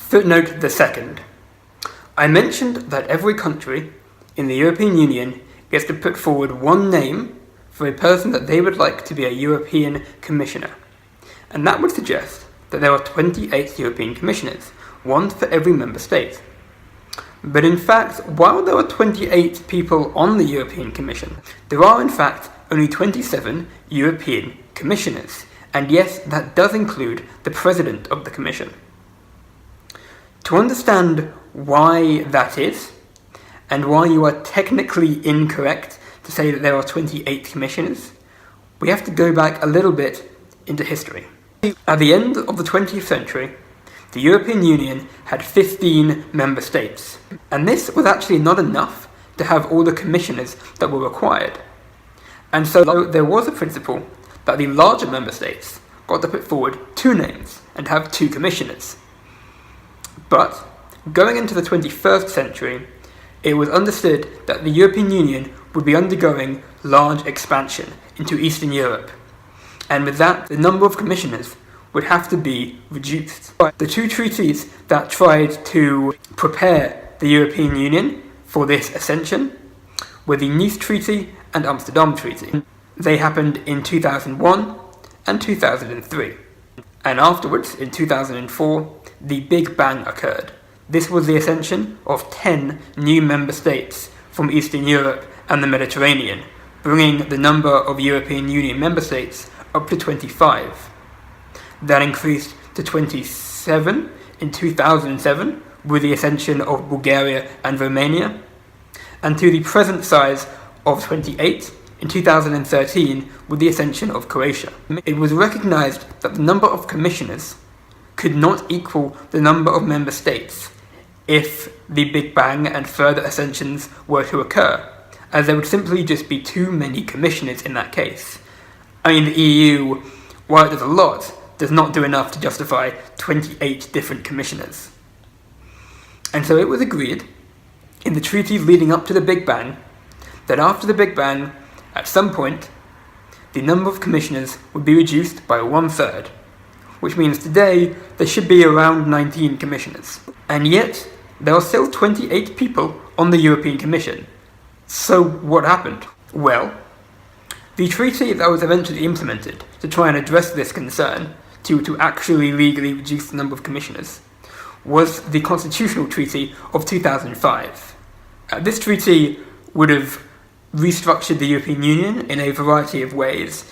Footnote the second. I mentioned that every country in the European Union gets to put forward one name for a person that they would like to be a European Commissioner. And that would suggest that there are 28 European Commissioners, one for every member state. But in fact, while there are 28 people on the European Commission, there are in fact only 27 European Commissioners. And yes, that does include the President of the Commission. To understand why that is, and why you are technically incorrect to say that there are 28 commissioners, we have to go back a little bit into history. At the end of the 20th century, the European Union had 15 member states, and this was actually not enough to have all the commissioners that were required. And so there was a principle that the larger member states got to put forward two names and have two commissioners. But going into the 21st century, it was understood that the European Union would be undergoing large expansion into Eastern Europe, and with that, the number of commissioners would have to be reduced. The two treaties that tried to prepare the European Union for this ascension were the Nice Treaty and Amsterdam Treaty. They happened in 2001 and 2003. And afterwards, in 2004, the Big Bang occurred. This was the ascension of 10 new member states from Eastern Europe and the Mediterranean, bringing the number of European Union member states up to 25. That increased to 27 in 2007 with the ascension of Bulgaria and Romania, and to the present size of 28 in 2013 with the ascension of Croatia. It was recognized that the number of commissioners could not equal the number of member states if the Big Bang and further ascensions were to occur, as there would simply just be too many commissioners in that case. I mean, the EU, while it does a lot, does not do enough to justify 28 different commissioners. And so it was agreed, in the treaties leading up to the Big Bang, that after the Big Bang, at some point, the number of commissioners would be reduced by 1/3, which means today there should be around 19 commissioners. And yet, there are still 28 people on the European Commission. So what happened? Well, the treaty that was eventually implemented to try and address this concern, to actually legally reduce the number of commissioners, was the Constitutional Treaty of 2005. This treaty would have restructured the European Union in a variety of ways,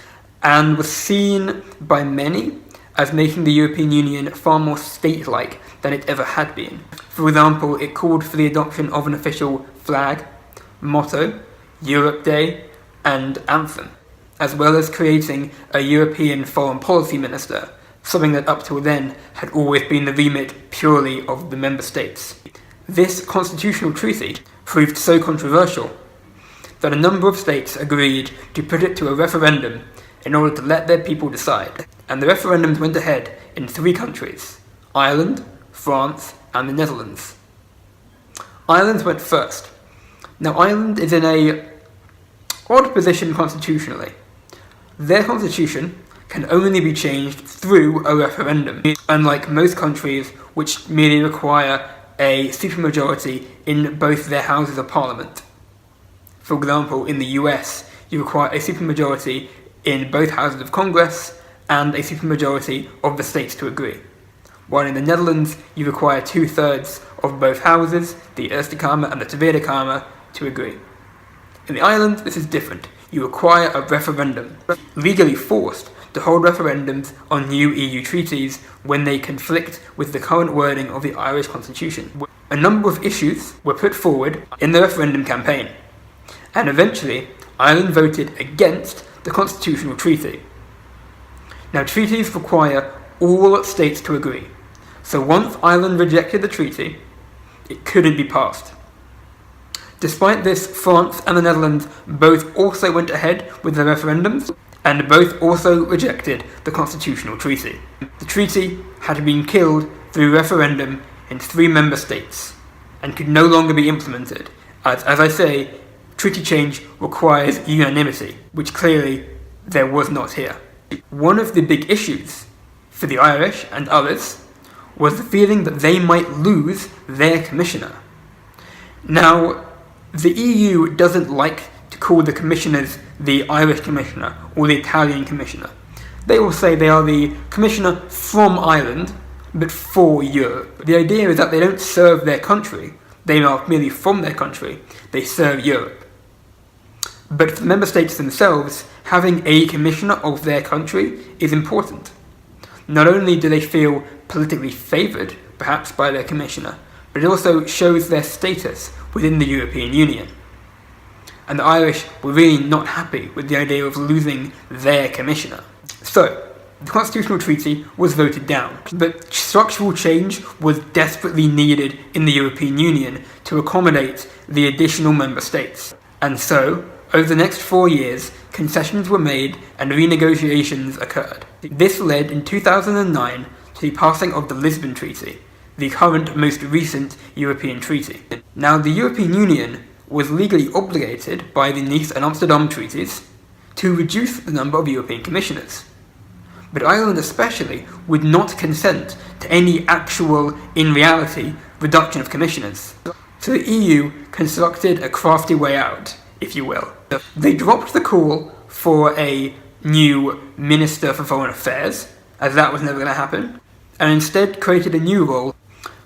and was seen by many as making the European Union far more state-like than it ever had been. For example, it called for the adoption of an official flag, motto, Europe Day, and anthem, as well as creating a European foreign policy minister, something that up till then had always been the remit purely of the member states. This constitutional treaty proved so controversial that a number of states agreed to put it to a referendum in order to let their people decide. And the referendums went ahead in 3 countries: Ireland, France, and the Netherlands. Ireland went first. Now, Ireland is in a odd position constitutionally. Their constitution can only be changed through a referendum, unlike most countries which merely require a supermajority in both their houses of parliament. For example, in the US, you require a supermajority in both houses of Congress and a supermajority of the states to agree. While in the Netherlands, you require 2/3 of both houses, the Eerste Kamer and the Tweede Kamer, to agree. In the island, this is different. You require a referendum, legally forced to hold referendums on new EU treaties when they conflict with the current wording of the Irish constitution. A number of issues were put forward in the referendum campaign, and eventually Ireland voted against the constitutional treaty. Now, treaties require all states to agree, so once Ireland rejected the treaty, it couldn't be passed. Despite this, France and the Netherlands both also went ahead with their referendums, and both also rejected the constitutional treaty. The treaty had been killed through referendum in 3 member states, and could no longer be implemented, as I say, treaty change requires unanimity, which clearly there was not here. One of the big issues for the Irish and others was the feeling that they might lose their commissioner. Now, the EU doesn't like to call the commissioners the Irish commissioner or the Italian commissioner. They will say they are the commissioner from Ireland, but for Europe. The idea is that they don't serve their country, they are merely from their country, they serve Europe. But for the member states themselves, having a commissioner of their country is important. Not only do they feel politically favoured, perhaps, by their commissioner, but it also shows their status within the European Union. And the Irish were really not happy with the idea of losing their commissioner. So, the Constitutional Treaty was voted down, but structural change was desperately needed in the European Union to accommodate the additional member states. And so, over the next 4 years, concessions were made and renegotiations occurred. This led in 2009 to the passing of the Lisbon Treaty, the current most recent European treaty. Now, the European Union was legally obligated by the Nice and Amsterdam treaties to reduce the number of European commissioners. But Ireland especially would not consent to any actual, in reality, reduction of commissioners. So the EU constructed a crafty way out, if you will. They dropped the call for a new Minister for Foreign Affairs, as that was never going to happen, and instead created a new role,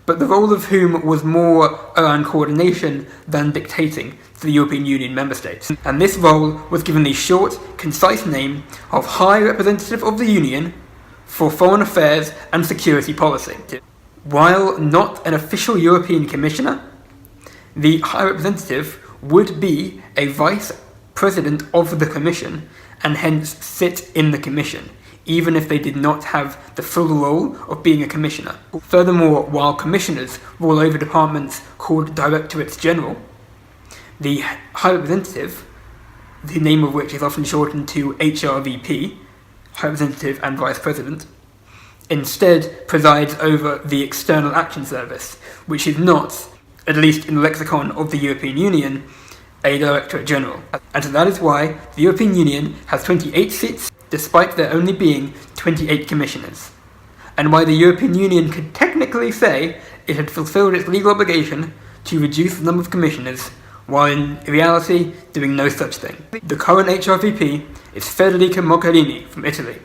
but the role of whom was more around coordination than dictating to the European Union member states. And this role was given the short, concise name of High Representative of the Union for Foreign Affairs and Security Policy. While not an official European Commissioner, the High Representative would be a Vice President of the Commission and hence sit in the Commission, even if they did not have the full role of being a commissioner. Furthermore, while commissioners rule over departments called Directorates General, the High Representative, the name of which is often shortened to HRVP, High Representative and Vice President, instead presides over the External Action Service, which is not, at least in the lexicon of the European Union, a Directorate General. And so that is why the European Union has 28 seats, despite there only being 28 commissioners. And why the European Union could technically say it had fulfilled its legal obligation to reduce the number of commissioners, while in reality doing no such thing. The current HRVP is Federica Mogherini from Italy.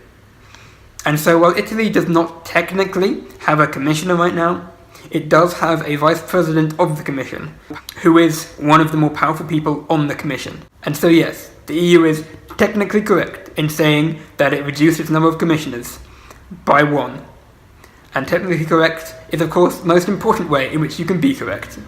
And so while Italy does not technically have a commissioner right now, it does have a vice president of the commission, who is one of the more powerful people on the commission. And so yes, the EU is technically correct in saying that it reduced its number of commissioners by 1. And technically correct is of course the most important way in which you can be correct.